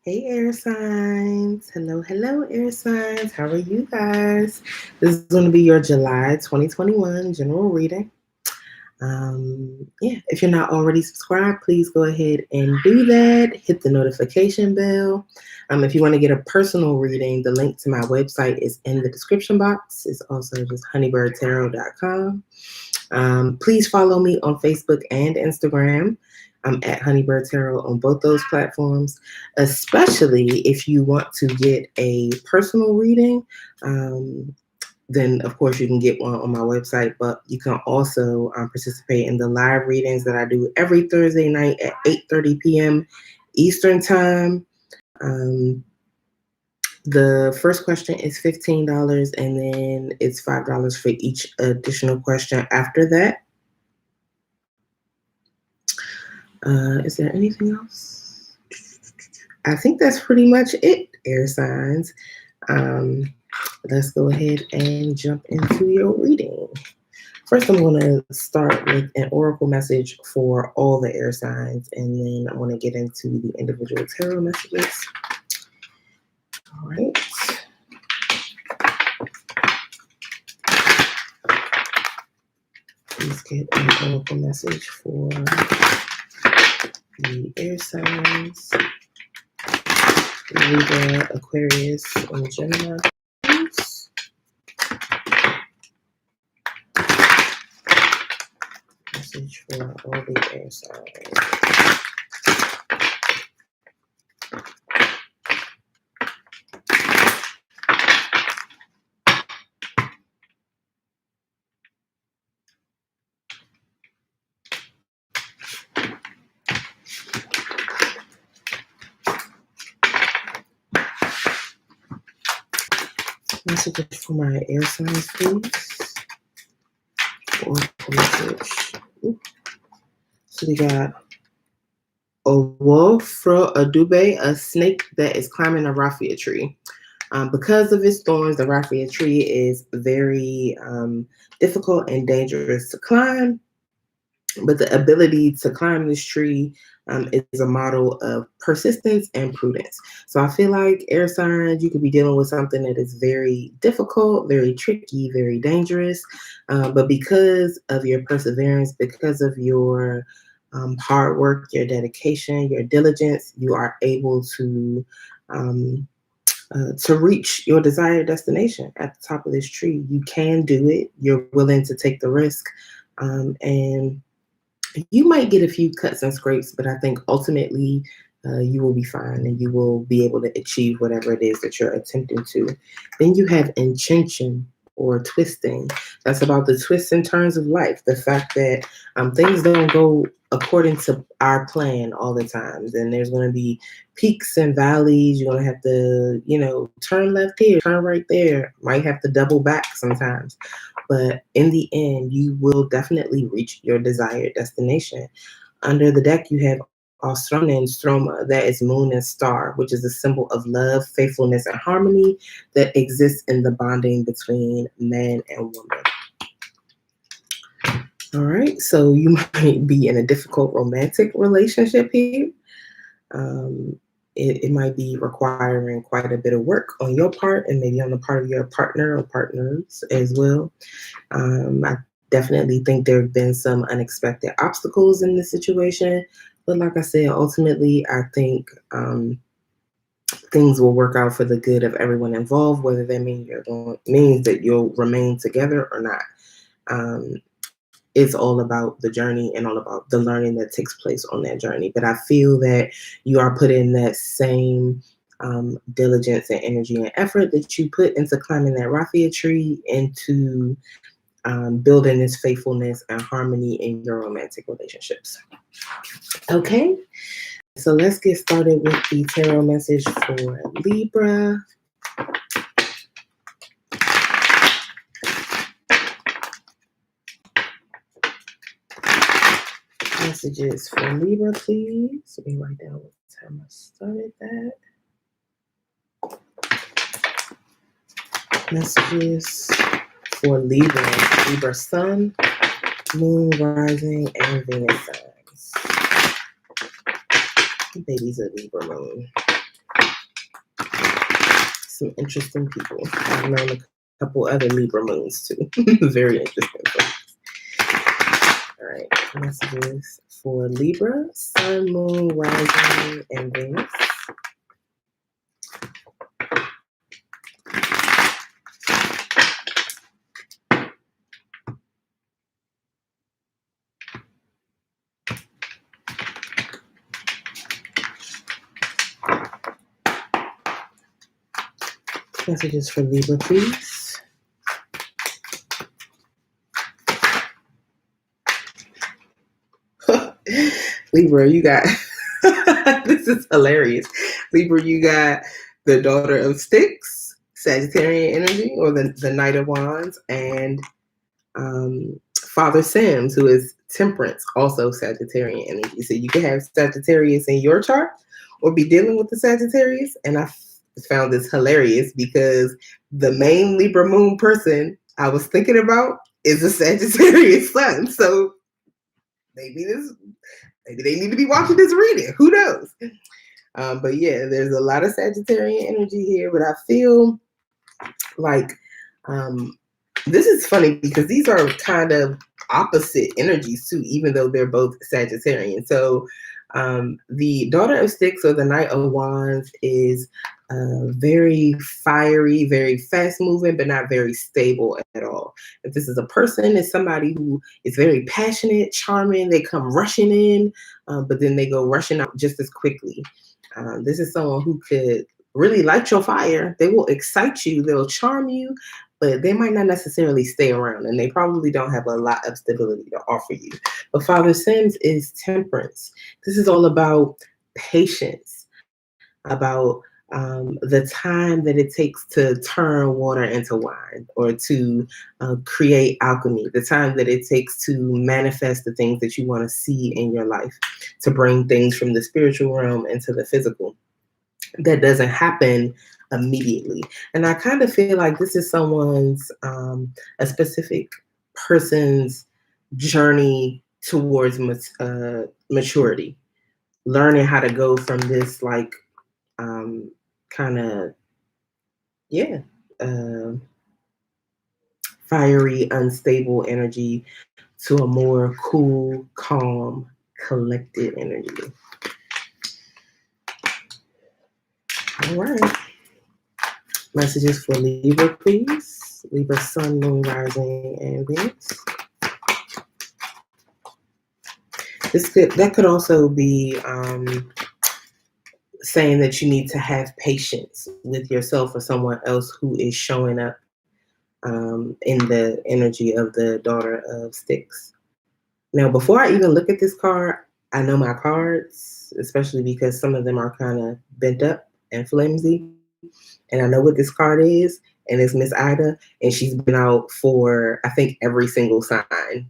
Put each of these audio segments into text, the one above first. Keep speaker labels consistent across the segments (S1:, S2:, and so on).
S1: Hey, air signs. Hello, hello, air signs. How are you guys? This is going to be your July 2021 general reading. If you're not already subscribed, please go ahead and do that. Hit the notification bell. If you want to get a personal reading, the link to my website is in the description box. It's also just honeybirdtarot.com. Please follow me on Facebook and Instagram. I'm at Honeybird Tarot on both those platforms, especially if you want to get a personal reading. Then, of course, you can get one on my website, but you can also participate in the live readings that I do every Thursday night at 8:30 p.m. Eastern Time. The first question is $15, and then it's $5 for each additional question after that. Is there anything else? I think that's pretty much it, air signs. Let's go ahead and jump into your reading. First, I'm going to start with an oracle message for all the air signs, and then I'm going to get into the individual tarot messages. All right. Please get an oracle message for the air signs, Libra, Aquarius, and Gemini. Message for all the air signs. Messages for my air signs, please. Oracle message. So we got a wolf fro adube, a snake that is climbing a raffia tree. Because of its thorns, the raffia tree is very difficult and dangerous to climb. But the ability to climb this tree is a model of persistence and prudence. So I feel like air signs, you could be dealing with something that is very difficult, very tricky, very dangerous. But because of your perseverance, because of your hard work, your dedication, your diligence, you are able to reach your desired destination at the top of this tree. You can do it. You're willing to take the risk. And you might get a few cuts and scrapes, but I think ultimately you will be fine and you will be able to achieve whatever it is that you're attempting to. Then you have intention or twisting. That's about the twists and turns of life. The fact that things don't go according to our plan all the time. Then there's going to be peaks and valleys. You're going to have to, turn left here, turn right there. Might have to double back sometimes. But in the end, you will definitely reach your desired destination. Under the deck, you have Ostrona and Stroma, that is moon and star, which is a symbol of love, faithfulness, and harmony that exists in the bonding between man and woman. All right, so you might be in a difficult romantic relationship here. It might be requiring quite a bit of work on your part and maybe on the part of your partner or partners as well. I definitely think there have been some unexpected obstacles in this situation. But like I said, ultimately, I think things will work out for the good of everyone involved, whether that means that you'll remain together or not. It's all about the journey and all about the learning that takes place on that journey. But I feel that you are putting that same diligence and energy and effort that you put into climbing that raffia tree into building this faithfulness and harmony in your romantic relationships. Okay, so let's get started with the tarot message for Libra. Messages for Libra, please. Let me write down what time I started that. Messages for Libra sun, moon, rising, and Venus signs. Baby's a Libra moon. some interesting people. I've known a couple other Libra moons too. Very interesting. All right, messages for Libra, Sun, Moon, Rising, and Venus. Messages for Libra, please. Libra, you got, this is hilarious. Libra, you got the Daughter of Sticks, Sagittarian energy, or the Knight of Wands, and Father Sims, who is Temperance, also Sagittarian energy. So you can have Sagittarius in your chart or be dealing with the Sagittarius. And I found this hilarious because the main Libra moon person I was thinking about is a Sagittarius sun. So maybe they need to be watching this reading. Who knows? But yeah, there's a lot of Sagittarian energy here, but I feel like this is funny because these are kind of opposite energies too, even though they're both Sagittarian. So the Daughter of Sticks or the Knight of Wands is very fiery, very fast moving, but not very stable at all. If this is a person, it's somebody who is very passionate, charming, they come rushing in, but then they go rushing out just as quickly. This is someone who could really light your fire. They will excite you, they'll charm you, but they might not necessarily stay around, and they probably don't have a lot of stability to offer you. But Father Sims is Temperance. This is all about patience, about the time that it takes to turn water into wine or to create alchemy, the time that it takes to manifest the things that you want to see in your life, to bring things from the spiritual realm into the physical. That doesn't happen immediately. And I kind of feel like this is someone's, a specific person's journey towards maturity, learning how to go from this like kind of, fiery, unstable energy to a more cool, calm, collected energy. All right. Messages for Libra, please. Libra, Sun, Moon, Rising, and Venus. That could also be saying that you need to have patience with yourself or someone else who is showing up in the energy of the Daughter of Sticks. Now, before I even look at this card, I know my cards, especially because some of them are kind of bent up and flimsy. And I know what this card is, and it's Miss Ida, and she's been out for, I think, every single sign.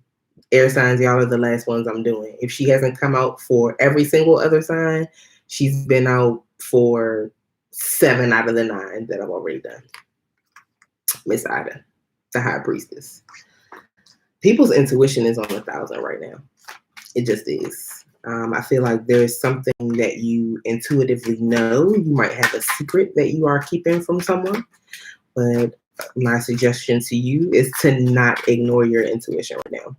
S1: Air signs, y'all are the last ones I'm doing. If she hasn't come out for every single other sign, she's been out for 7 out of the 9 that I've already done. Miss Ida, the High Priestess. People's intuition is on 1,000 right now. It just is. I feel like there's something that you intuitively know. You might have a secret that you are keeping from someone, but my suggestion to you is to not ignore your intuition right now.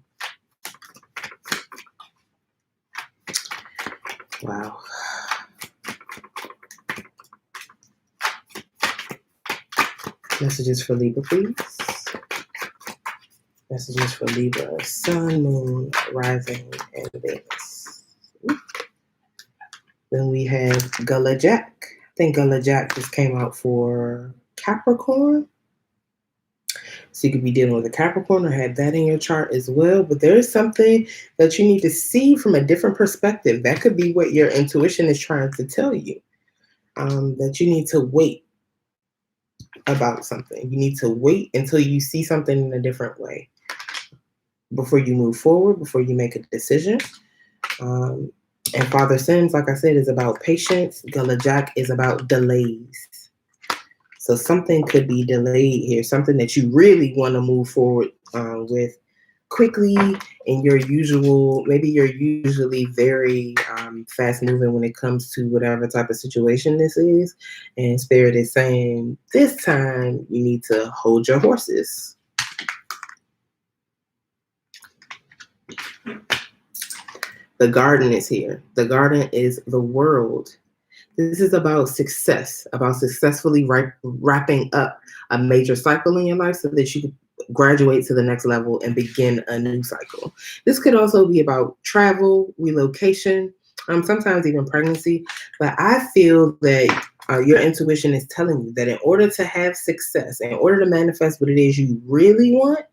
S1: Wow. Messages for Libra, please. Messages for Libra, Sun, Moon, Rising, and Venus. Then we have Gullah Jack. I think Gullah Jack just came out for Capricorn. So you could be dealing with a Capricorn or have that in your chart as well. But there's something that you need to see from a different perspective. That could be what your intuition is trying to tell you. That you need to wait about something. You need to wait until you see something in a different way before you move forward, before you make a decision. And Father Sims, like I said, is about patience. Gullah Jack is about delays. So something could be delayed here, something that you really want to move forward with quickly in your usual, maybe you're usually very fast moving when it comes to whatever type of situation this is. And Spirit is saying this time you need to hold your horses. The garden is here. The garden is the world. This is about success, about successfully wrapping up a major cycle in your life so that you can graduate to the next level and begin a new cycle. This could also be about travel, relocation, sometimes even pregnancy. But I feel that your intuition is telling you that in order to have success, in order to manifest what it is you really want,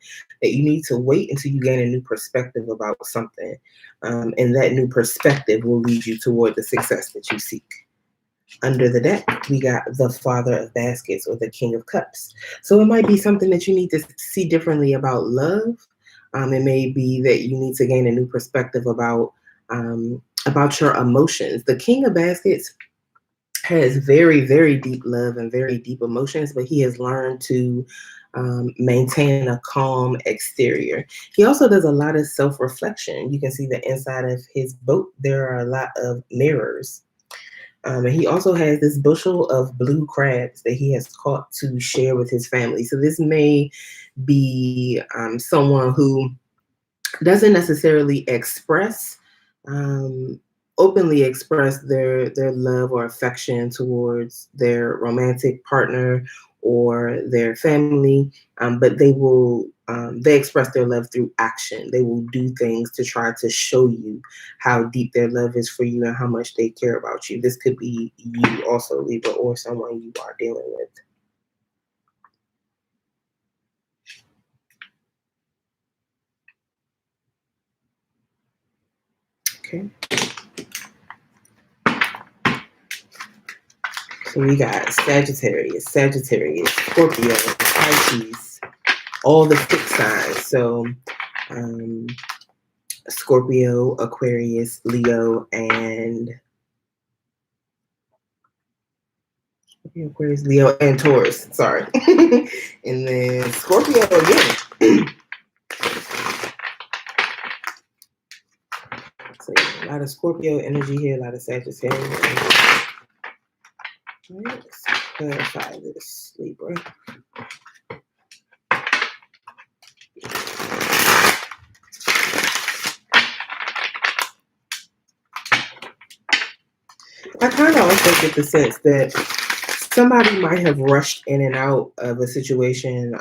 S1: that you need to wait until you gain a new perspective about something. And that new perspective will lead you toward the success that you seek. Under the deck, we got the Father of Baskets or the King of Cups. So it might be something that you need to see differently about love. It may be that you need to gain a new perspective about your emotions. The King of Baskets has very, very deep love and very deep emotions, but he has learned to maintain a calm exterior. He also does a lot of self-reflection. You can see the inside of his boat. There are a lot of mirrors. And he also has this bushel of blue crabs that he has caught to share with his family. So this may be someone who doesn't necessarily openly express their love or affection towards their romantic partner or their family, but they express their love through action. They will do things to try to show you how deep their love is for you and how much they care about you. This could be you also, Libra, or someone you are dealing with. Okay. So we got Sagittarius, Scorpio, Pisces, all the fixed signs. So Scorpio, Aquarius, Leo, and Taurus. Sorry. And then Scorpio again. So a lot of Scorpio energy here, a lot of Sagittarius energy. All right, let's clarify this, Libra. I kind of also get the sense that somebody might have rushed in and out of a situation,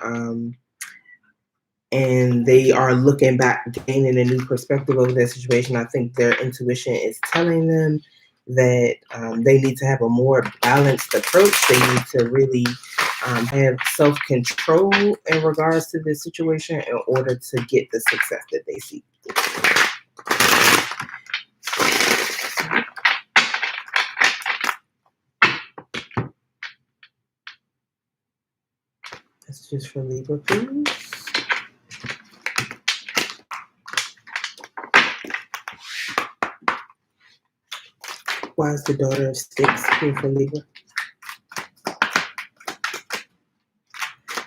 S1: and they are looking back, gaining a new perspective over that situation. I think their intuition is telling them that they need to have a more balanced approach. They need to really have self-control in regards to this situation in order to get the success that they seek. That's just for Libra, please. Why is the Daughter of Sticks here for Libra?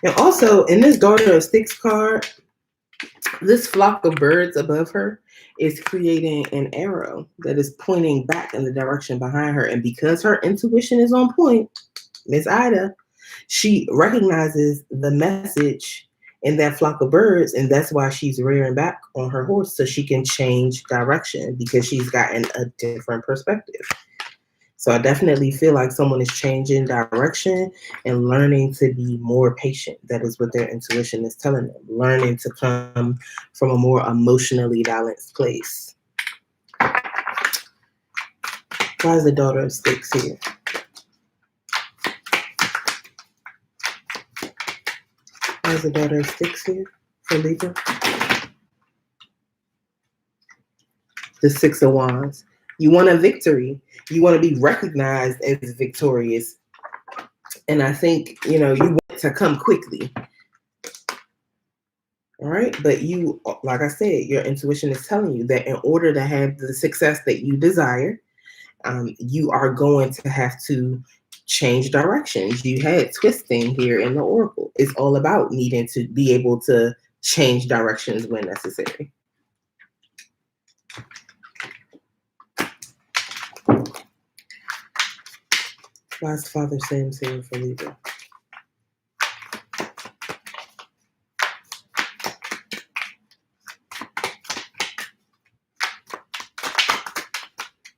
S1: And also, in this Daughter of Sticks card, this flock of birds above her is creating an arrow that is pointing back in the direction behind her. And because her intuition is on point, Miss Ida, she recognizes the message in that flock of birds, and that's why she's rearing back on her horse so she can change direction because she's gotten a different perspective. So I definitely feel like someone is changing direction and learning to be more patient. That is what their intuition is telling them. Learning to come from a more emotionally balanced place. Why is the Daughter of Sticks here? Why is the Daughter of Sticks here for Libra? The Six of Wands. You want a victory. You want to be recognized as victorious. And I think, you want it to come quickly. All right. But you, like I said, your intuition is telling you that in order to have the success that you desire, you are going to have to change directions. You had twisting here in the Oracle. It's all about needing to be able to change directions when necessary. Wise Father Sam's here for Libra.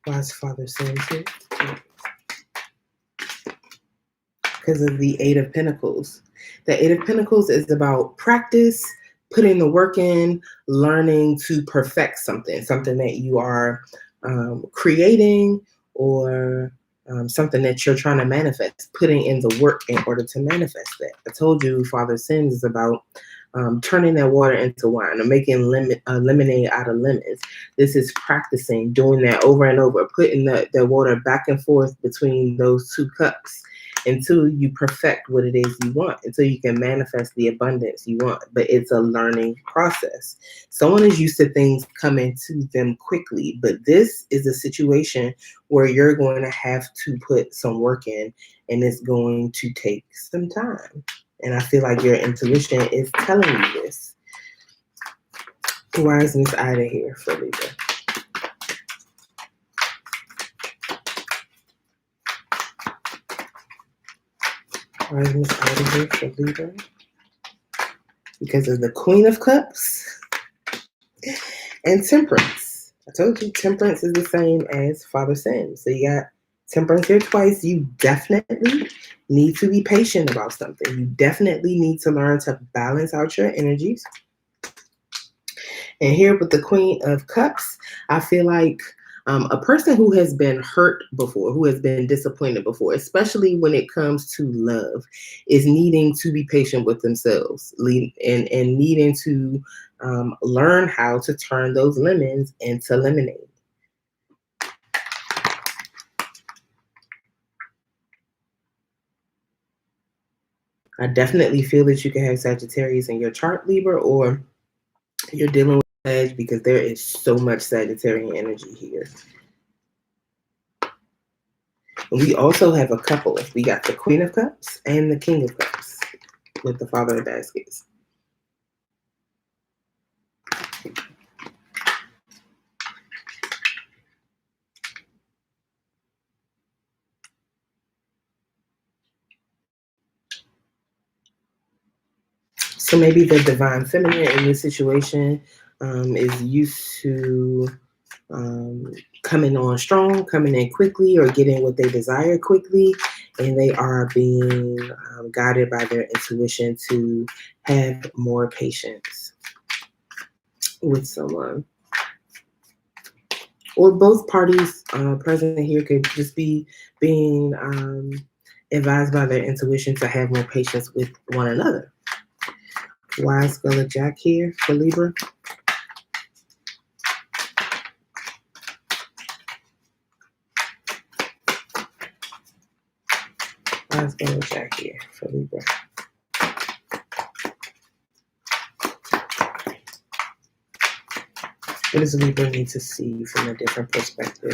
S1: Wise Father Sam's here. Because of the Eight of Pentacles. The Eight of Pentacles is about practice, putting the work in, learning to perfect something that you are creating, or something that you're trying to manifest, putting in the work in order to manifest that. I told you Father Sims is about turning that water into wine, or making lemonade out of lemons. This is practicing, doing that over and over, putting the water back and forth between those two cups until you perfect what it is you want, until you can manifest the abundance you want. But it's a learning process. Someone is used to things coming to them quickly, but this is a situation where you're going to have to put some work in, and it's going to take some time. And I feel like your intuition is telling you this. Why is Miss Ida here for Libra? Why is Miss Ida here for Libra? Because of the Queen of Cups and Temperance. I told you Temperance is the same as Father Sam. So you got Temperance here twice. You definitely need to be patient about something. You definitely need to learn to balance out your energies. And here with the Queen of Cups, I feel like a person who has been hurt before, who has been disappointed before, especially when it comes to love, is needing to be patient with themselves and needing to learn how to turn those lemons into lemonade. I definitely feel that you can have Sagittarius in your chart, Libra, or you're dealing with Sag, because there is so much Sagittarian energy here. We also have a couple. We got the Queen of Cups and the King of Cups with the Father of Baskets. So maybe the Divine Feminine in this situation is used to coming on strong, coming in quickly, or getting what they desire quickly, and they are being guided by their intuition to have more patience with someone. Or both parties present here could just be being advised by their intuition to have more patience with one another. Wise Skull of Jack here for Libra. Wise Skull of Jack here for Libra. What does Libra need to see from a different perspective?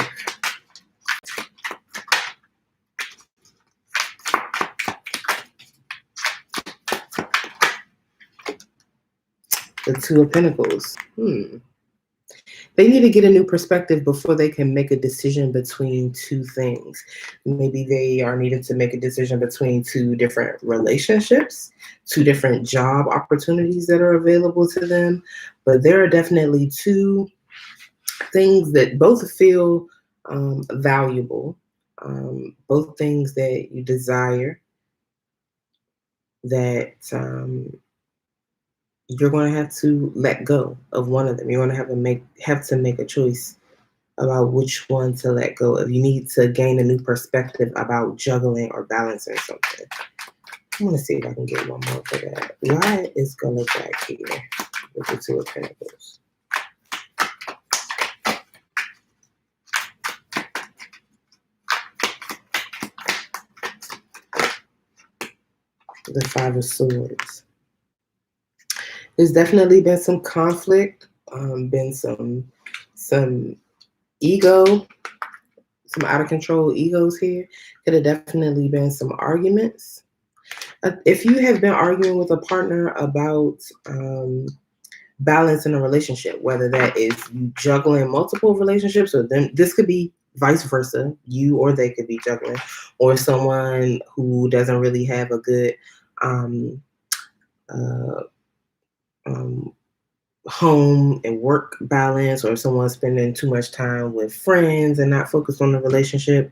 S1: The Two of Pentacles. They need to get a new perspective before they can make a decision between two things. Maybe they are needed to make a decision between two different relationships, two different job opportunities that are available to them. But there are definitely two things that both feel valuable, both things that you desire, that you're going to have to let go of one of them. You're going to have to make a choice about which one to let go of. You need to gain a new perspective about juggling or balancing something. I'm going to see if I can get one more for that. Why is going to back here with the Two of Pentacles? The Five of Swords. There's definitely been some conflict, been some ego, some out of control egos here. Could have definitely been some arguments. If you have been arguing with a partner about balance in a relationship, whether that is you juggling multiple relationships, or then this could be vice versa. You or they could be juggling, or someone who doesn't really have a good um, uh, um, home and work balance, or someone spending too much time with friends and not focused on the relationship.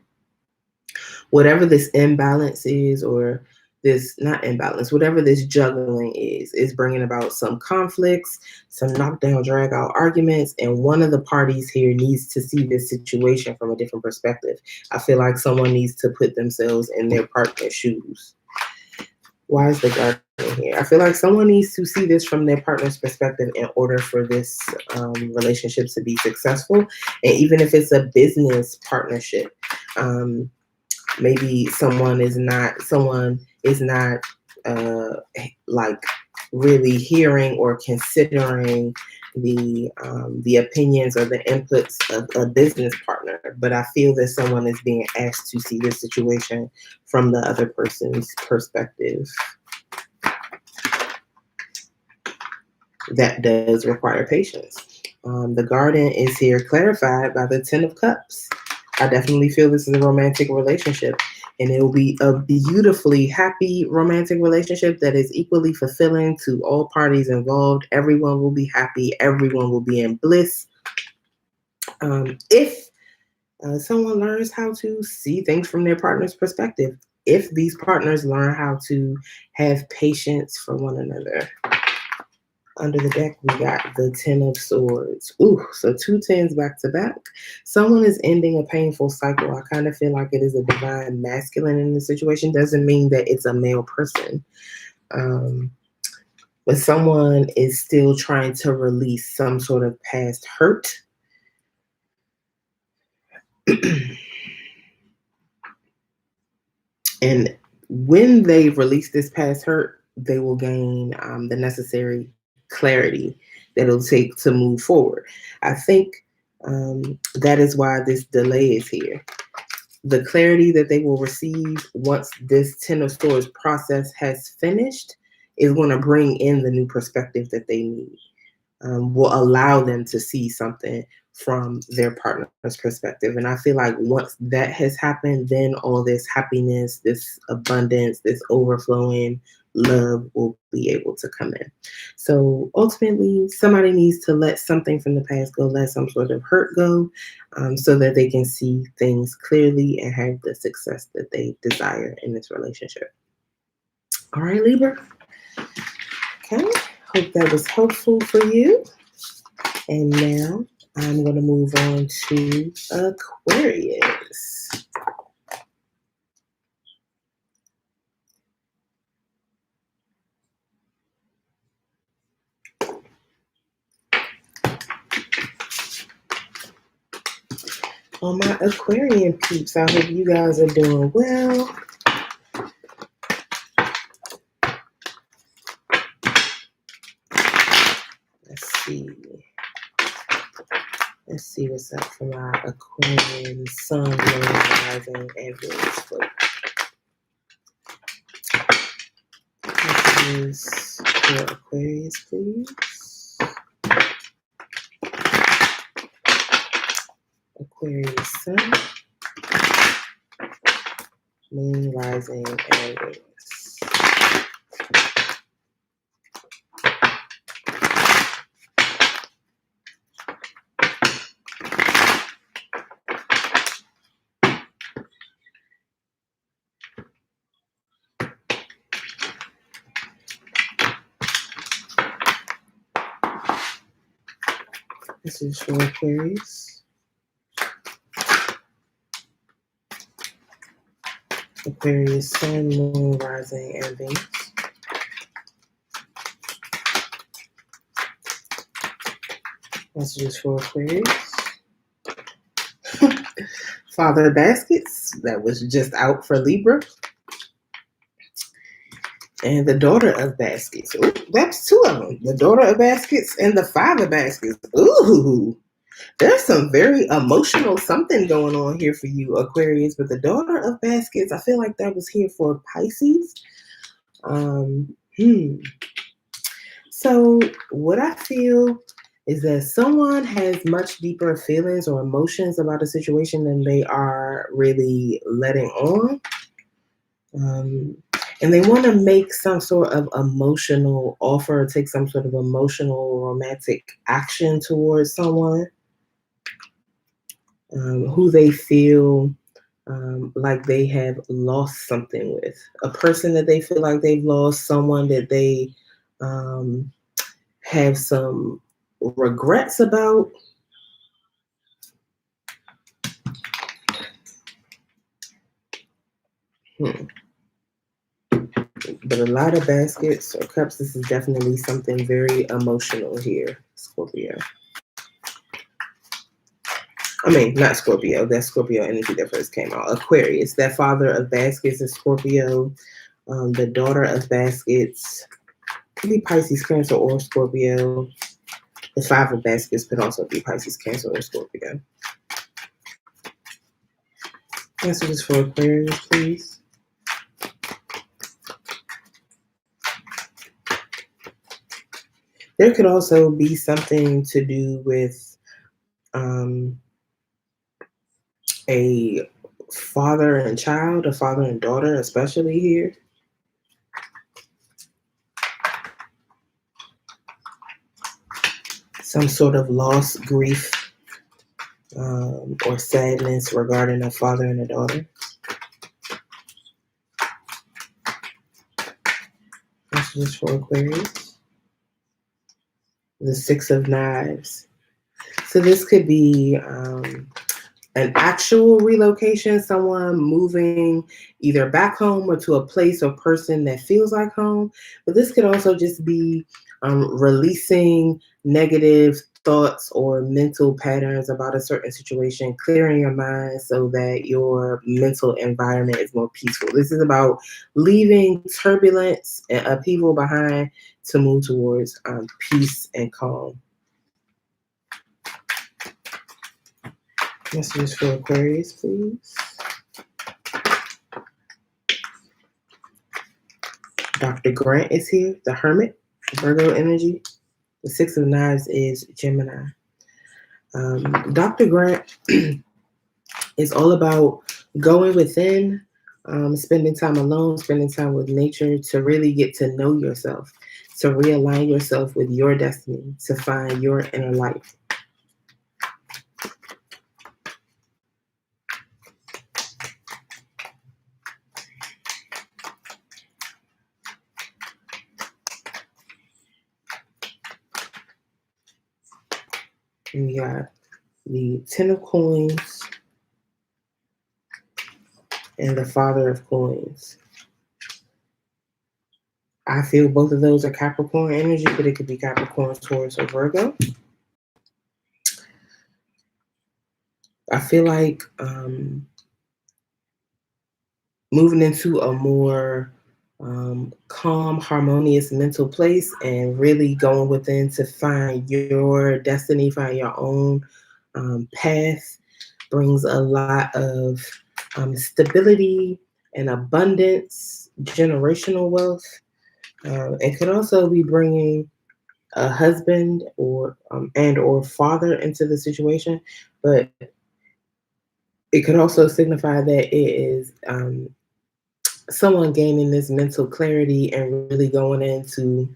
S1: Whatever this imbalance is, or this not imbalance, whatever this juggling is bringing about some conflicts, some knockdown, drag out arguments, and one of the parties here needs to see this situation from a different perspective. I feel like someone needs to put themselves in their partner's shoes. Why is the Guardian here? I feel like someone needs to see this from their partner's perspective in order for this relationship to be successful. And even if it's a business partnership, maybe someone is not like really hearing or considering the opinions or the inputs of a business partner, but I feel that someone is being asked to see this situation from the other person's perspective. That does require patience. The Garden is here clarified by the Ten of Cups. I definitely feel this is a romantic relationship, and it will be a beautifully happy romantic relationship that is equally fulfilling to all parties involved. Everyone will be happy. Everyone will be in bliss. If someone learns how to see things from their partner's perspective, if these partners learn how to have patience for one another. Under the deck, we got the Ten of Swords. Ooh, so 2 10s back to back. Someone is ending a painful cycle. I kind of feel like it is a divine masculine in this situation. Doesn't mean that it's a male person. But someone is still trying to release some sort of past hurt. And when they release this past hurt, they will gain the necessary clarity that it'll take to move forward. I think that is why this delay is here. The clarity that they will receive once this Ten of Swords process has finished is going to bring in the new perspective that they need. Will allow them to see something from their partner's perspective. And I feel like once that has happened, then all this happiness, this abundance, this overflowing love will be able to come in. So ultimately, somebody needs to let something from the past go, let some sort of hurt go, so that they can see things clearly and have the success that they desire in this relationship. All right, Libra. Okay. Hope that was helpful for you. And now I'm going to move on to Aquarius. All my Aquarian peeps, I hope you guys are doing well. Let's see what's up for my Aquarian Sun, Moon, Rising, and Venus folk. Messages for Aquarius, please. Aquarius Sun, Moon, Rising, and Venus. This is for Aquarius. Aquarius Sun, Moon, Rising, and Venus. Messages for Aquarius. Father of Baskets, that was just out for Libra. And the Daughter of Baskets. Ooh, that's 2 of them. The Daughter of Baskets and the Father Baskets. Ooh, there's some very emotional something going on here for you, Aquarius. But the Daughter of Baskets, I feel like that was here for Pisces. So what I feel is that someone has much deeper feelings or emotions about a situation than they are really letting on. Um, and they want to make some sort of emotional offer, take some sort of emotional romantic action towards someone who they feel like they have lost something with. A person that they feel like they've lost, someone that they um, have some regrets about. Hmm. But a lot of baskets or cups, this is definitely something very emotional here, Scorpio. I mean, not Scorpio. That's Scorpio energy that first came out. Aquarius, that father of baskets is Scorpio. The daughter of baskets could be Pisces, Cancer, or Scorpio. The five of baskets could also be Pisces, Cancer, or Scorpio. Messages for Aquarius, please. There could also be something to do with a father and child, a father and daughter, especially here. Some sort of loss, grief, or sadness regarding a father and a daughter. Messages for Aquarius. The Six of Knives. So this could be an actual relocation, someone moving either back home or to a place or person that feels like home. But this could also just be releasing negative thoughts or mental patterns about a certain situation, clearing your mind so that your mental environment is more peaceful. This is about leaving turbulence and upheaval behind to move towards peace and calm. Messages for Aquarius, please. Dr. Grant is here, the Hermit, Virgo energy. The Six of Knives is Gemini. Dr. Grant is all about going within, spending time alone, spending time with nature to really get to know yourself, to realign yourself with your destiny, to find your inner light. And we got the Ten of Coins and the Father of Coins. I feel both of those are Capricorn energy, but it could be Capricorn, Taurus, or Virgo. I feel like moving into a more calm, harmonious mental place and really going within to find your destiny, find your own path brings a lot of stability and abundance, generational wealth. It could also be bringing a husband or and or father into the situation, but it could also signify that it is someone gaining this mental clarity and really going in to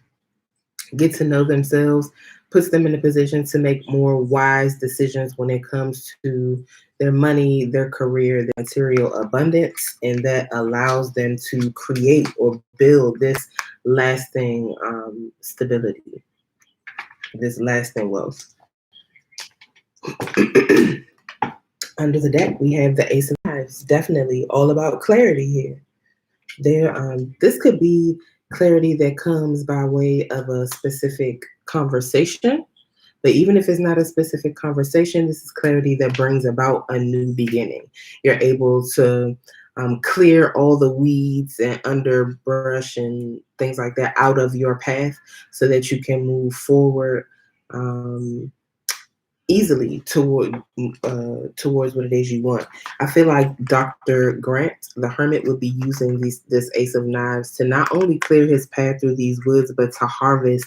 S1: get to know themselves, puts them in a position to make more wise decisions when it comes to their money, their career, their material abundance, and that allows them to create or build this lasting stability, this lasting wealth. Under the deck, we have the Ace of Knives. Definitely all about clarity here. This could be clarity that comes by way of a specific conversation. But even if it's not a specific conversation, this is clarity that brings about a new beginning. You're able to clear all the weeds and underbrush and things like that out of your path so that you can move forward easily towards what it is you want. I feel like Dr. Grant, the Hermit, would be using this Ace of Knives to not only clear his path through these woods, but to harvest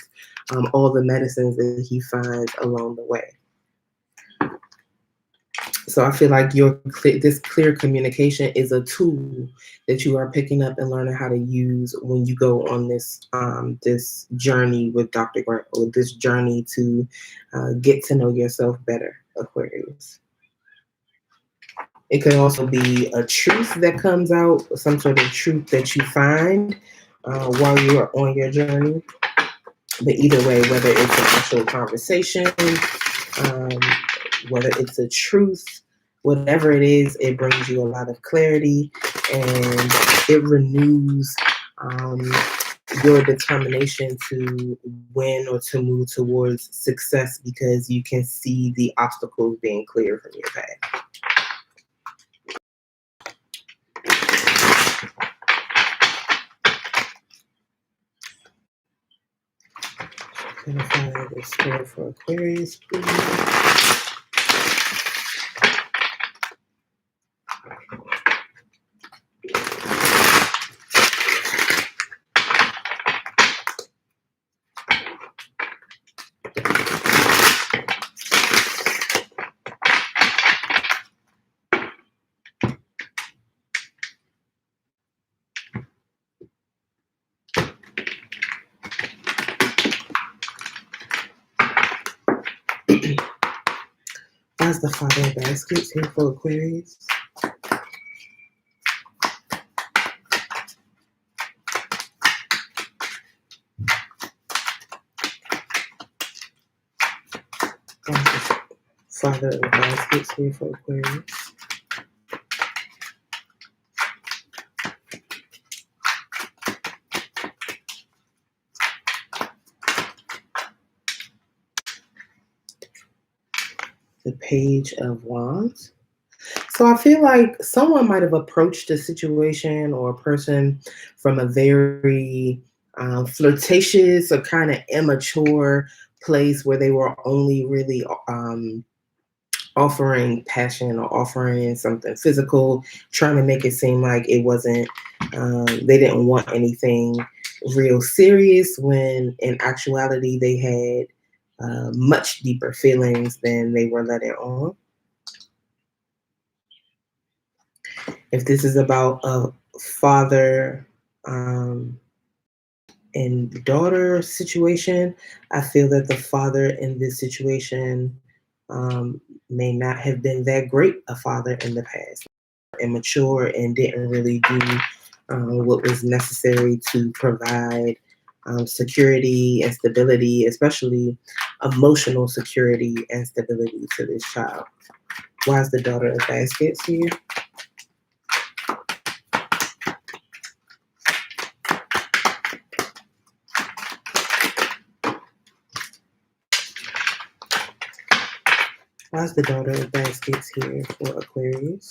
S1: all the medicines that he finds along the way. So I feel like this clear communication is a tool that you are picking up and learning how to use when you go on this journey with Dr. Grant, or this journey to get to know yourself better, Aquarius. It could also be a truth that comes out, some sort of truth that you find while you are on your journey. But either way, whether it's an actual conversation, whether it's a truth, whatever it is, it brings you a lot of clarity, and it renews your determination to win or to move towards success, because you can see the obstacles being cleared from your path. Clarify the score for Aquarius, please. As the Father of Baskets here for Aquarius. As the Father of Baskets here for Aquarius. The Page of Wands. So I feel like someone might have approached a situation or a person from a very flirtatious or kind of immature place where they were only really offering passion or offering something physical, trying to make it seem like it wasn't, they didn't want anything real serious, when in actuality they had much deeper feelings than they were letting on. If this is about a father and daughter situation, I feel that the father in this situation may not have been that great a father in the past, immature, and didn't really do what was necessary to provide security and stability, especially emotional security and stability to this child. Why is the Daughter of Baskets here? Why is the Daughter of Baskets here for Aquarius?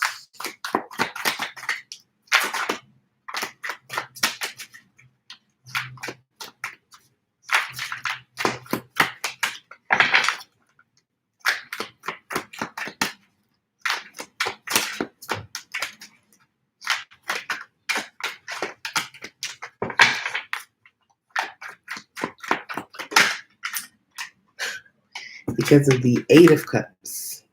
S1: Because of the Eight of Cups.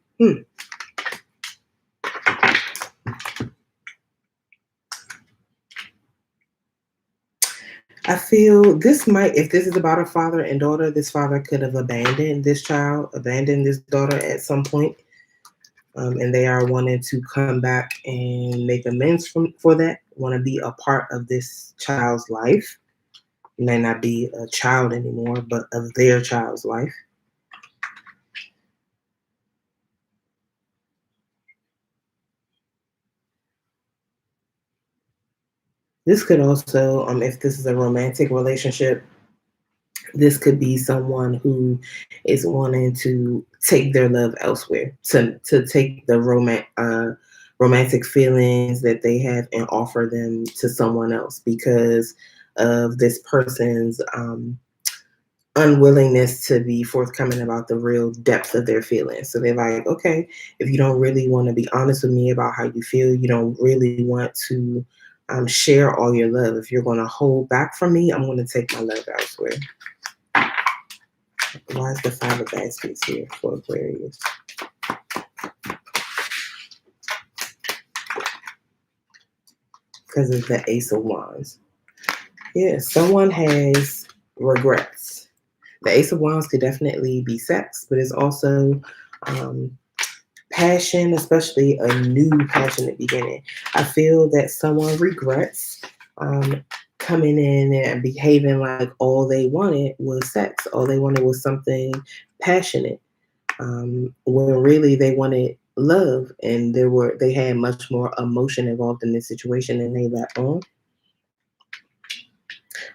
S1: I feel this might, if this is about a father and daughter, this father could have abandoned this child, abandoned this daughter at some point, and they are wanting to come back and make amends for that, want to be a part of this child's life. It may not be a child anymore, but of their child's life. This could also, if this is a romantic relationship, this could be someone who is wanting to take their love elsewhere, to take the romantic feelings that they have and offer them to someone else because of this person's unwillingness to be forthcoming about the real depth of their feelings. So they're like, okay, if you don't really want to be honest with me about how you feel, you don't really want to share all your love. If you're going to hold back from me, I'm going to take my love elsewhere. Why is the Five of Baskets here for Aquarius? Because of the Ace of Wands. Yeah, someone has regrets. The Ace of Wands could definitely be sex, but it's also passion, especially a new passionate beginning. I feel that someone regrets coming in and behaving like all they wanted was sex. All they wanted was something passionate, when really they wanted love, and they had much more emotion involved in this situation than they let on.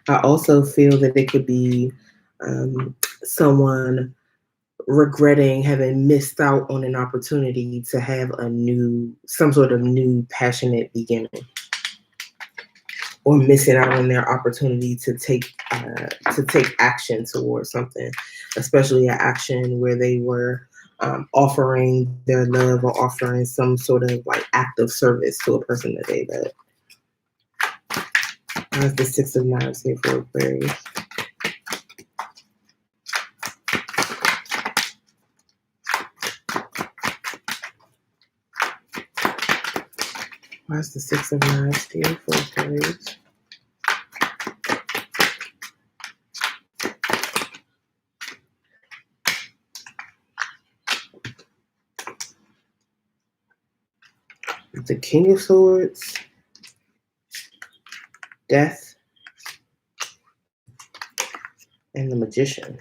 S1: I also feel that it could be someone regretting having missed out on an opportunity to have some sort of new passionate beginning, or missing out on their opportunity to take action towards something, especially an action where they were offering their love or offering some sort of like act of service to a person that they love. That's the Six of Knives here for Aquarius. Why is the Six of Knives here for Aquarius? The King of Swords, Death, and the Magician.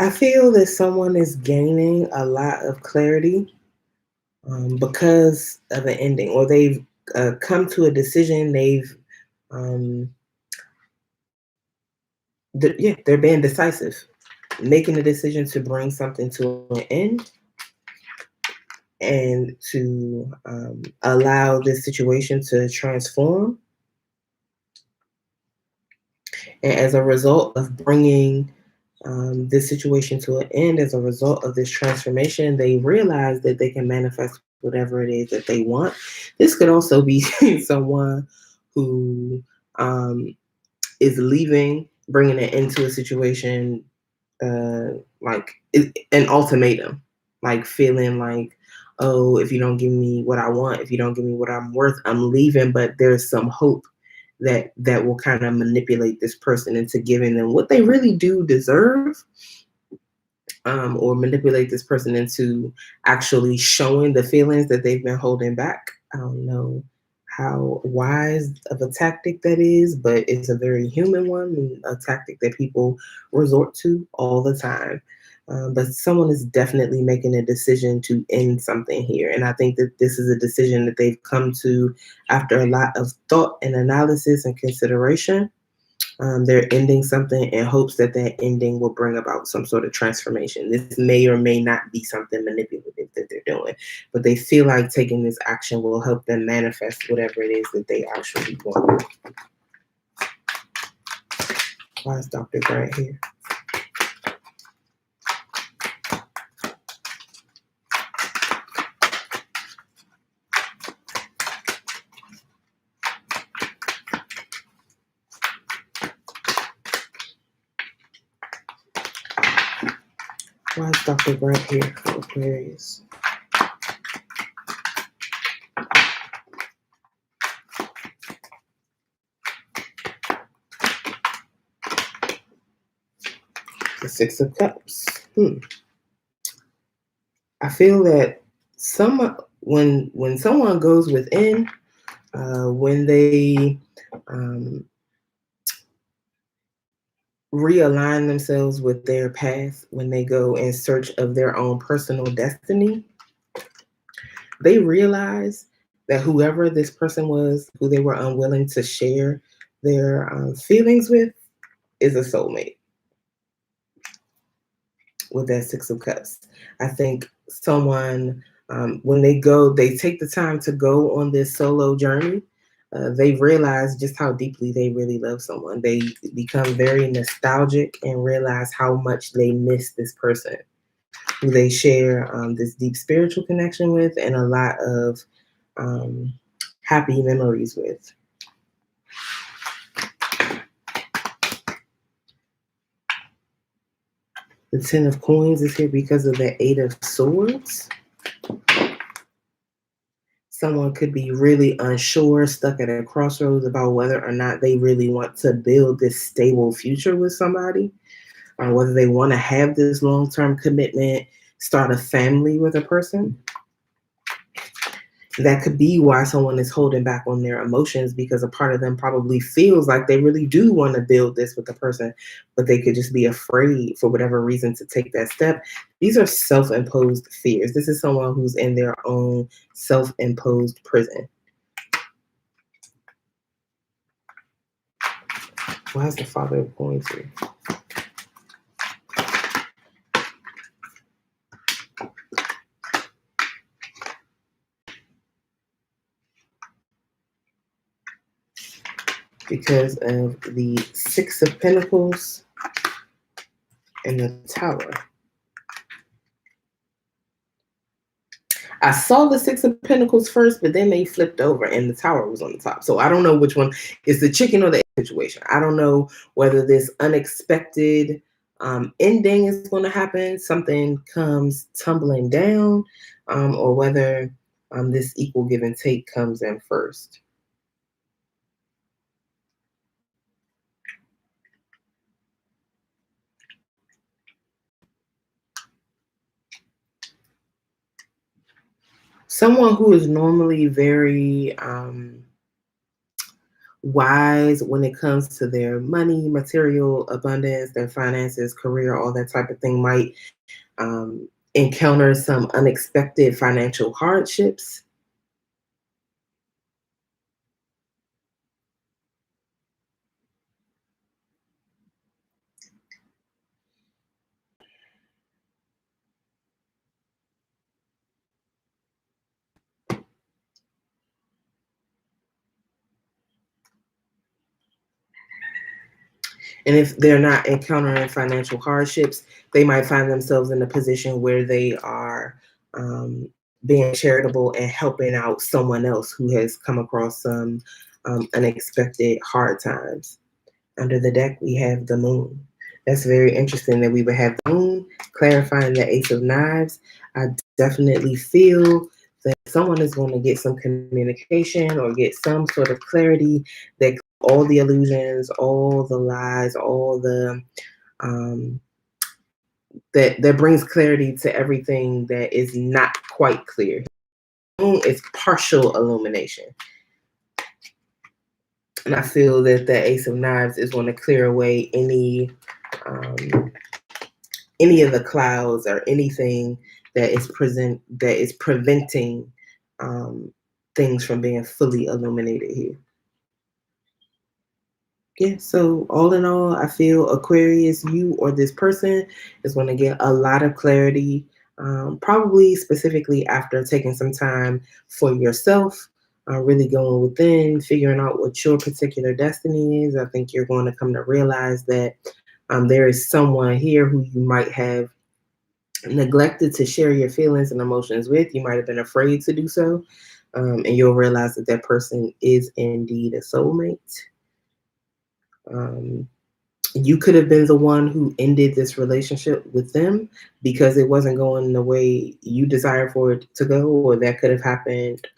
S1: I feel that someone is gaining a lot of clarity because of an ending, or they've come to a decision. They're being decisive, making a decision to bring something to an end and to allow this situation to transform. And as a result of bringing this situation to an end, as a result of this transformation, they realize that they can manifest whatever it is that they want. This could also be someone who is leaving, bringing it into a situation like an ultimatum, like feeling like, oh, if you don't give me what I want, if you don't give me what I'm worth, I'm leaving. But there's some hope that will kind of manipulate this person into giving them what they really do deserve, or manipulate this person into actually showing the feelings that they've been holding back. I don't know how wise of a tactic that is, but it's a very human one, and a tactic that people resort to all the time. But someone is definitely making a decision to end something here. And I think that this is a decision that they've come to after a lot of thought and analysis and consideration. They're ending something in hopes that that ending will bring about some sort of transformation. This may or may not be something manipulative that they're doing, but they feel like taking this action will help them manifest whatever it is that they actually want. Why is Dr. Grant here? Why is Dr. Grant here for Aquarius? The Six of Cups. I feel that when someone goes within, when they realign themselves with their path, when they go in search of their own personal destiny, they realize that whoever this person was, who they were unwilling to share their feelings with, is a soulmate. With that Six of Cups, I think someone, when they take the time to go on this solo journey, they realize just how deeply they really love someone. They become very nostalgic and realize how much they miss this person who they share this deep spiritual connection with and a lot of um, happy memories with. The Ten of Coins is here because of the Eight of Swords. Someone could be really unsure, stuck at a crossroads about whether or not they really want to build this stable future with somebody, or whether they want to have this long-term commitment, start a family with a person. That could be why someone is holding back on their emotions, because a part of them probably feels like they really do want to build this with a person, but they could just be afraid for whatever reason to take that step. These are self-imposed fears. This is someone who's in their own self-imposed prison. Why is the Father of Coins here? Because of the Six of Pentacles and the Tower. I saw the Six of Pentacles first, but then they flipped over and the Tower was on the top. So I don't know which one is the chicken or the egg situation. I don't know whether this unexpected ending is going to happen, something comes tumbling down, or whether this equal give and take comes in first. Someone who is normally very wise when it comes to their money, material abundance, their finances, career, all that type of thing might encounter some unexpected financial hardships. And if they're not encountering financial hardships, they might find themselves in a position where they are being charitable and helping out someone else who has come across some unexpected hard times. Under the deck, we have the Moon. That's very interesting that we would have the Moon clarifying the Ace of Knives. I definitely feel that someone is going to get some communication or get some sort of clarity that all the illusions, all the lies, all the that brings clarity to everything that is not quite clear. Moon is partial illumination. And I feel that the Ace of Knives is going to clear away any of the clouds or anything that is preventing things from being fully illuminated here. Yeah, so all in all, I feel Aquarius, you or this person is going to get a lot of clarity, probably specifically after taking some time for yourself, really going within, figuring out what your particular destiny is. I think you're going to come to realize that there is someone here who you might have neglected to share your feelings and emotions with. You might have been afraid to do so, and you'll realize that that person is indeed a soulmate. You could have been the one who ended this relationship with them because it wasn't going the way you desired for it to go, or that could have happened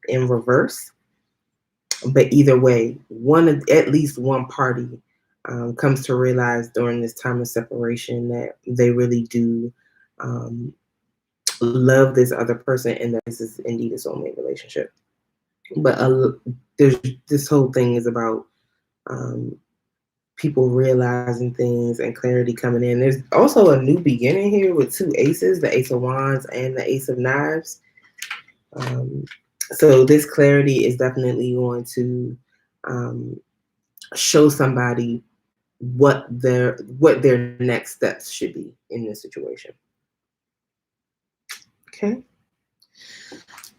S1: in reverse. But either way, at least one party comes to realize during this time of separation that they really do love this other person and that this is indeed a soulmate relationship. But there's this whole thing is about people realizing things and clarity coming in. There's also a new beginning here with two aces, the Ace of Wands and the Ace of Knives. So this clarity is definitely going to show somebody what their next steps should be in this situation. Okay.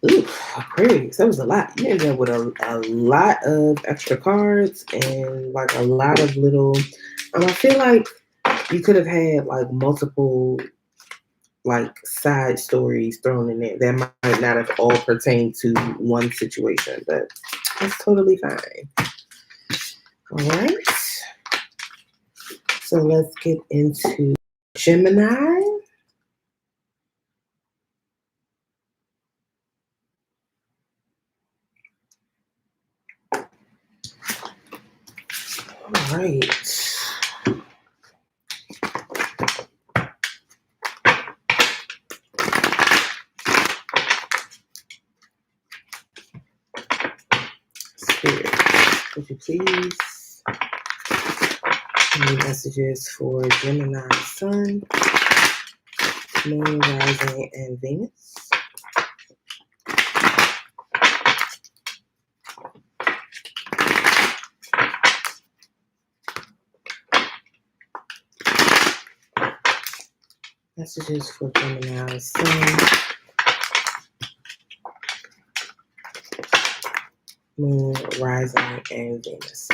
S1: Ooh, Aquarius, that was a lot. You ended up with a lot of extra cards and like a lot of little. I feel like you could have had like multiple like side stories thrown in there that might not have all pertained to one situation, but that's totally fine. All right. So let's get into Gemini. All right. Spirit, would you please give me messages for Gemini Sun, Moon, Rising, and Venus? Messages for Gemini Sun, Moon, Rising, and Venus.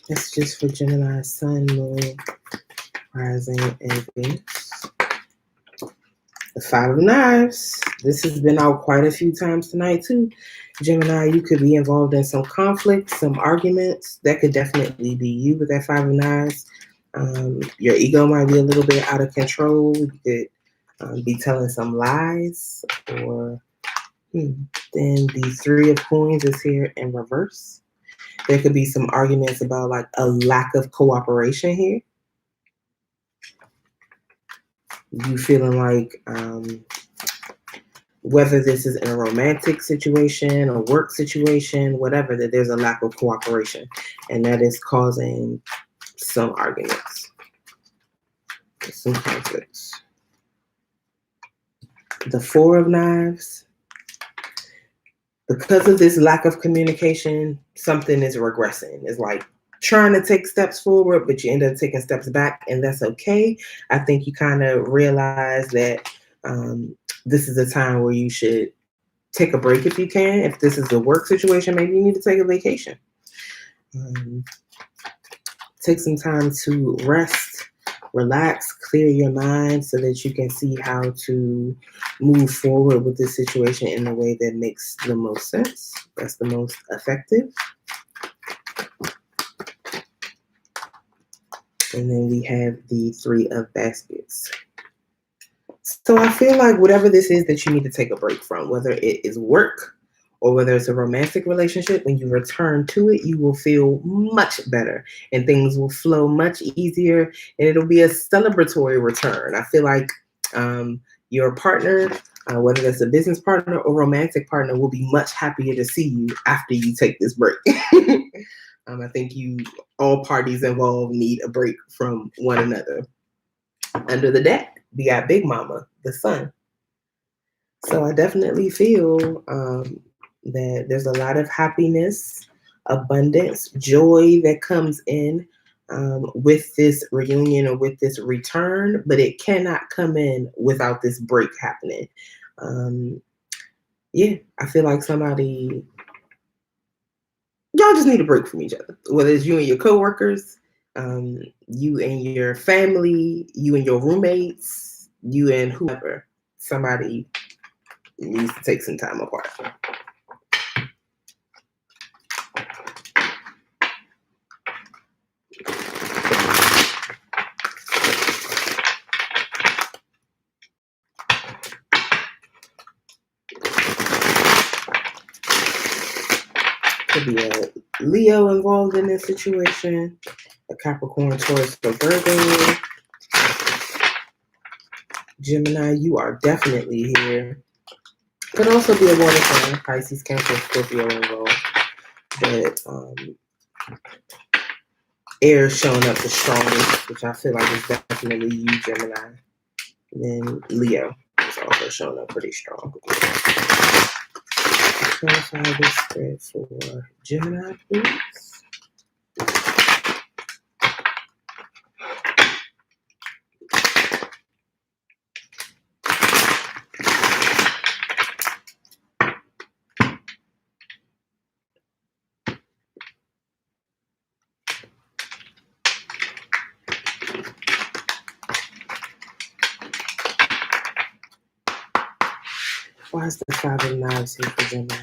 S1: Messages for Gemini Sun, Moon, Rising, and Venus. The Five of Knives. This has been out quite a few times tonight too. Gemini, you could be involved in some conflict, some arguments. That could definitely be you with that Five of Knives. Your ego might be a little bit out of control. You could be telling some lies. Or then the Three of Coins is here in reverse. There could be some arguments about like a lack of cooperation here. You feeling like whether this is in a romantic situation or work situation, whatever, that there's a lack of cooperation, and that is causing some arguments, some conflicts. The Four of Knives. Because of this lack of communication, something is regressing. It's like trying to take steps forward, but you end up taking steps back, and that's okay. I think you kind of realize that this is a time where you should take a break if you can. If this is a work situation, maybe you need to take a vacation. Take some time to rest, relax, clear your mind so that you can see how to move forward with this situation in a way that makes the most sense. That's the most effective. And then we have the Three of Baskets. So I feel like whatever this is that you need to take a break from, whether it is work or whether it's a romantic relationship, when you return to it, you will feel much better and things will flow much easier, and it'll be a celebratory return. I feel like your partner, whether that's a business partner or romantic partner, will be much happier to see you after you take this break. I think all parties involved need a break from one another. Under the deck, we got Big Mama, the Sun. So I definitely feel that there's a lot of happiness, abundance, joy that comes in with this reunion or with this return, but it cannot come in without this break happening. I feel like y'all just need a break from each other, whether it's you and your coworkers, you and your family, you and your roommates, you and whoever. Somebody needs to take some time apart. Could be a Leo involved in this situation, a Capricorn, Taurus, or Virgo. Gemini, you are definitely here. Could also be a water sign, Pisces, Cancer, Scorpio involved. But air is showing up the strongest, which I feel like is definitely you, Gemini. And then Leo is also showing up pretty strong. Clarify this spread for Gemini, please. Why is the Five of Knives here for Gemini?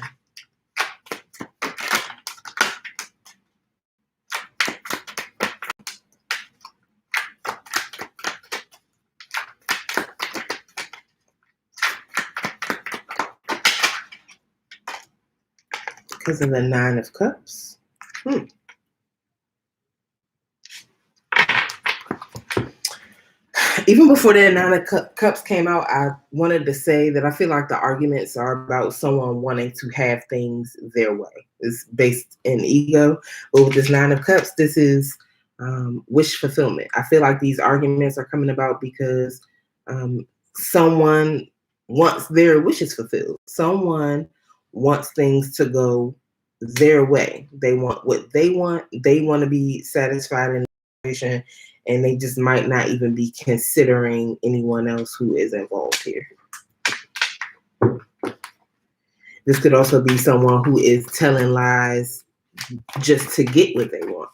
S1: Because of the Nine of Cups. Even before that Nine of Cups came out, I wanted to say that I feel like the arguments are about someone wanting to have things their way. It's based in ego. But with this Nine of Cups, this is wish fulfillment. I feel like these arguments are coming about because someone wants their wishes fulfilled. Someone wants things to go their way. They want what they want. They want to be satisfied in the situation, and they just might not even be considering anyone else who is involved here. This could also be someone who is telling lies just to get what they want.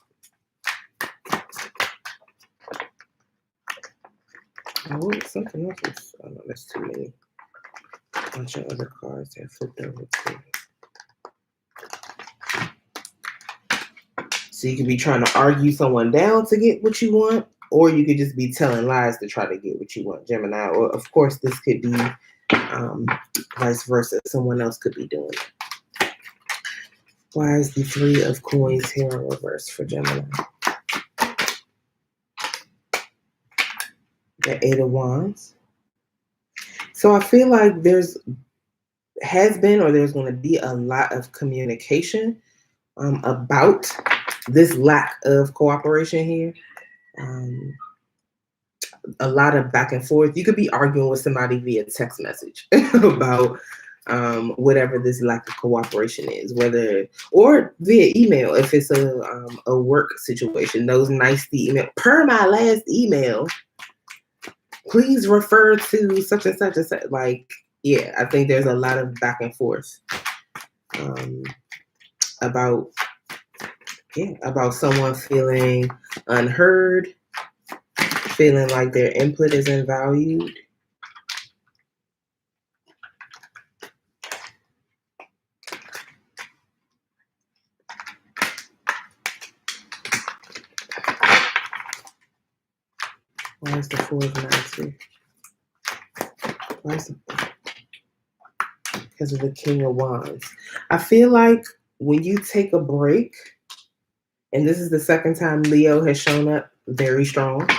S1: Oh, something else is, oh no, that's too many. A bunch of other cards that flipped over too. So you could be trying to argue someone down to get what you want, or you could just be telling lies to try to get what you want, Gemini. Or of course, this could be vice versa. Someone else could be doing it. Why is the Three of Coins here in reverse for Gemini? The Eight of Wands. So I feel like there's going to be a lot of communication about this lack of cooperation here. A lot of back and forth. You could be arguing with somebody via text message about whatever this lack of cooperation is, whether or via email if it's a work situation. Those nice email per my last email. Please refer to such and such and such. Like, yeah, I think there's a lot of back and forth about someone feeling unheard, feeling like their input isn't valued. Why is the Four of Knives here? Because of the King of Wands. I feel like when you take a break, and this is the second time Leo has shown up very strong.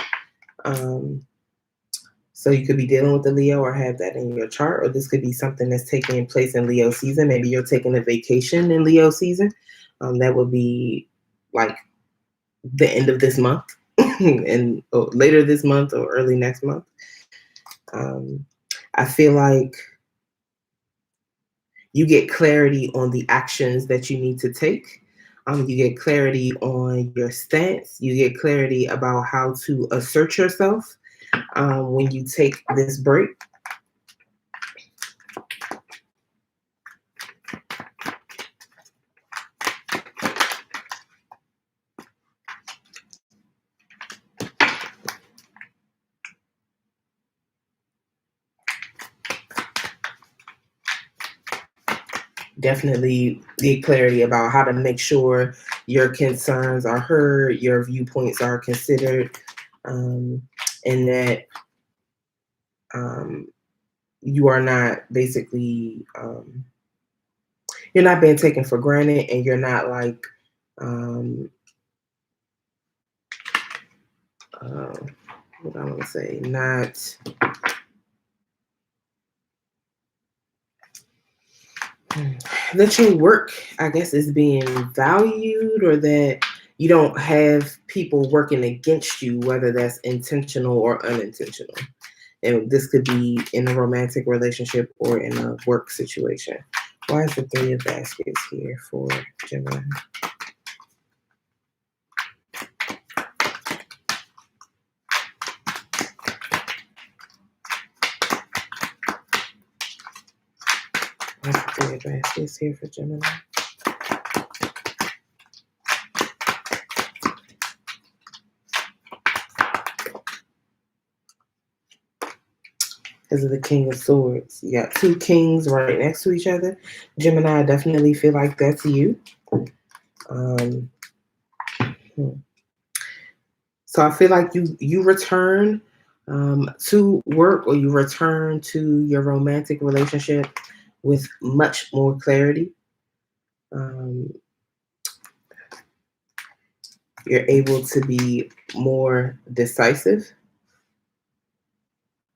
S1: So you could be dealing with the Leo or have that in your chart, or this could be something that's taking place in Leo season. Maybe you're taking a vacation in Leo season. That would be like the end of this month and later this month or early next month. I feel like you get clarity on the actions that you need to take. You get clarity on your stance. You get clarity about how to assert yourself when you take this break. Definitely get clarity about how to make sure your concerns are heard, your viewpoints are considered, and that you are not basically you're not being taken for granted, and you're not like what I want to say, not that your work, I guess, is being valued, or that you don't have people working against you, whether that's intentional or unintentional. And this could be in a romantic relationship or in a work situation. Why is the Three of Baskets here for Gemini? Why is the Three of Baskets here for Gemini? Because of the King of Swords. You got two kings right next to each other. Gemini, I definitely feel like that's you. So I feel like you return to work, or you return to your romantic relationship with much more clarity. You're able to be more decisive.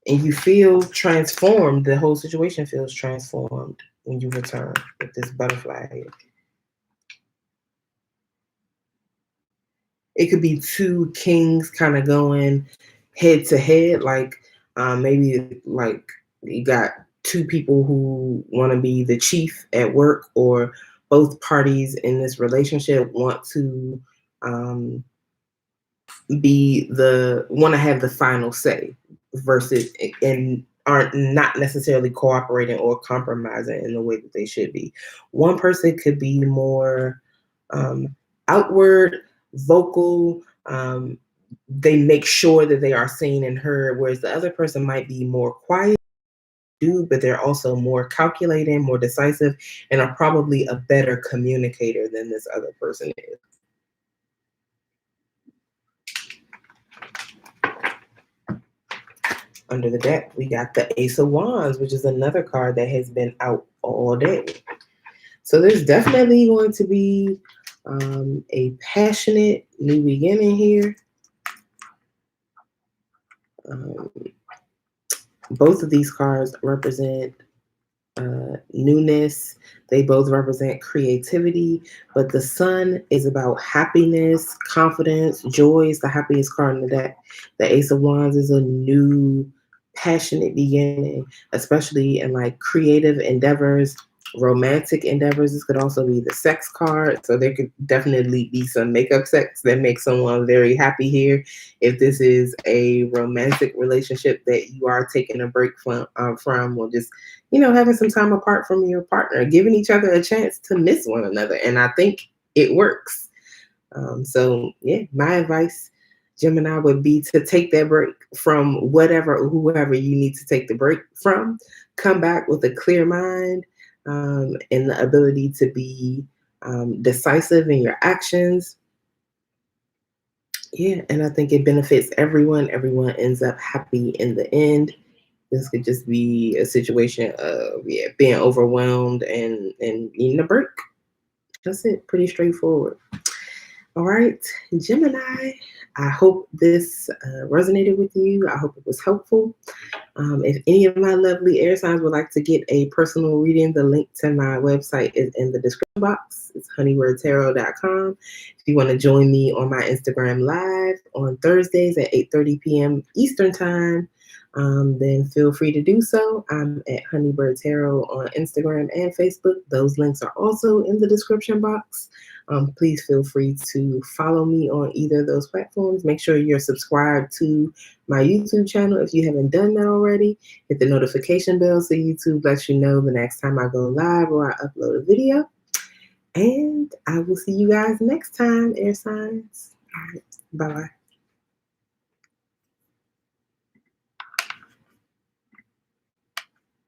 S1: And you feel transformed. The whole situation feels transformed when you return with this butterfly here. It could be two kings kind of going head to head, like maybe like you got two people who want to be the chief at work, or both parties in this relationship want to want to have the final say, versus and aren't not necessarily cooperating or compromising in the way that they should be. One person could be more outward, vocal. They make sure that they are seen and heard, whereas the other person might be more quiet, but they're also more calculating, more decisive, and are probably a better communicator than this other person is. Under the deck, we got the Ace of Wands, which is another card that has been out all day. So there's definitely going to be a passionate new beginning here. Both of these cards represent newness. They both represent creativity, but the Sun is about happiness, confidence, joy is the happiest card in the deck. The Ace of Wands is a new, passionate beginning, especially in like creative endeavors, romantic endeavors. This could also be the sex card. So there could definitely be some makeup sex that makes someone very happy here. If this is a romantic relationship that you are taking a break from or just, having some time apart from your partner, giving each other a chance to miss one another. And I think it works. So yeah, my advice, Gemini, would be to take that break from whatever or whoever you need to take the break from. Come back with a clear mind and the ability to be decisive in your actions. Yeah, and I think it benefits everyone. Everyone ends up happy in the end. This could just be a situation of being overwhelmed and needing a break. That's it. Pretty straightforward. All right, Gemini, I hope this resonated with you. I hope it was helpful. If any of my lovely air signs would like to get a personal reading, the link to my website is in the description box. It's honeybirdtarot.com. If you want to join me on my Instagram live on Thursdays at 8:30 p.m. Eastern Time, then feel free to do so. I'm at Honeybird Tarot on Instagram and Facebook. Those links are also in the description box. Please feel free to follow me on either of those platforms. Make sure you're subscribed to my YouTube channel if you haven't done that already. Hit the notification bell so YouTube lets you know the next time I go live or I upload a video. And I will see you guys next time, air signs. All right, bye-bye.